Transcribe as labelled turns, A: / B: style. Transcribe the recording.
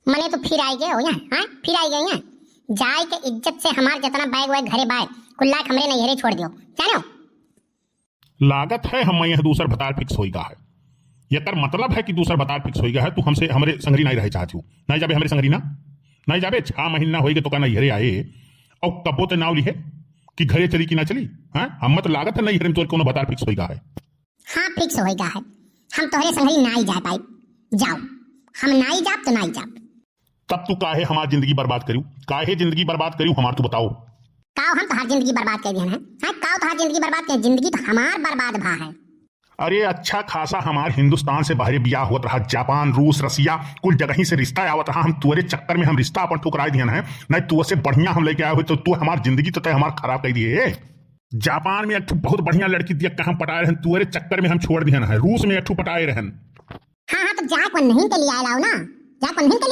A: मने तो फिर आई गए हो यहाँ, हाँ फिर आई गए यहाँ। जाए के इज्जत से हमार जितना बैग वैग घरे बाय कुल्ला हमरे नैहरे छोड़ दियो जानो।
B: लागत है हम यहाँ दूसर भतार फिक्स होइगा है। ये तर मतलब है कि दूसर भतार फिक्स होइगा है। तू हमसे हमरे संगरी नहीं रहे चाहती हूँ। नहीं जाबे हमरे संगरी ना, नहीं जाबे 6 महीना होइगे तो का नैहरे आए और कबो तो नाव लिहे कि घरे चली कि ना चली। हाँ हम तो लागत है नैहरे में तो कोनो भतार फिक्स होइगा है।
A: हाँ फिक्स होइगा है। हम तोहरे संगरी ना ही जा पाई। जाओ हम ना ही जाब तो ना ही जाब।
B: तब तू काहे हमार जिंदगी बर्बाद करूँ, काहे जिंदगी बर्बाद करूँ हमार, तू बताओ।
A: काओ हम तोहार जिंदगी बर्बाद कर दिया है। हाँ काओ तोहार जिंदगी बर्बाद कर, जिंदगी तो हमार बर्बाद भा है।
B: अरे अच्छा खासा हमार हिंदुस्तान से बाहर ब्याह होत रहा, जापान रूस रसिया कुल जगह ही से रिश्ता आवत रहा। हम तुअरे चक्कर में हम रिश्ता अपन ठुकरा दिया है। नहीं तू से बढ़िया हम लेके आए हो तो तू हमार जिंदगी तो तय हमार खराब कर दिए। जापान में एक बहुत बढ़िया लड़की दिया कहाँ पटाए रहन, तुअरे चक्कर में हम छोड़ दिया है। रूस में एक पटाए रहन।
A: हाँ हाँ तो जाए को नहीं के लिए आए लाओ ना, जाए को नहीं के लिए